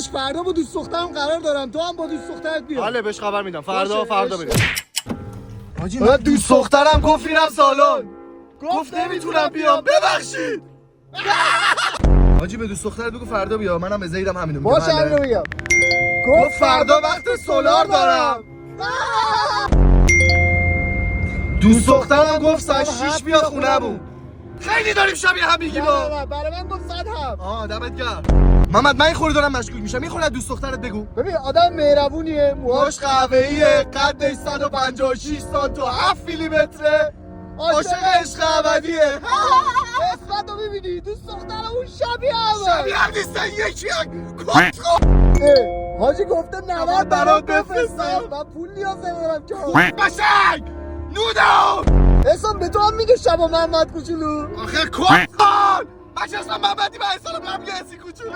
داداش فردا با دوست دخترم قرار دارم، تو هم با دوست دخترت بیا. حاله بهش خبر میدم. فردا میرم. حاجی من دوست دخترم گفت میرم سالن. گفت نمیتونم بیام، ببخشید. حاجی به دوست دخترت بگو فردا بیا، منم به زیدم همینو میگم. باشه همینو میگم. گفت فردا وقت سولار دارم. دوست دخترم گفت ساعت 6 بیا خونه‌مون. خیلی داریم شبیه هم میگیم. نه برای من گفت 107. دمت گرم. محمد من این خوری دارم مشکوک میشم. این خوری از دوست دخترت بگو. ببین آدم مهربونیه، موهاش قهوه‌ایه، قدش 156 سانت و 7 میلیمتره. عاشق عشق ابدیه. اسمت رو میبینی؟ دوست دختر اون شبیه همه. شبیه هم نیستن، یکی حاجی گفته 90 برات بفرستم. من پول نیاز ندارم که. قشنگ نودو. احسان به تو هم میگه شبا محمد کوچولو. آخه کن. بچه اسم محمدی به احسان برم یه اسی کوچولو.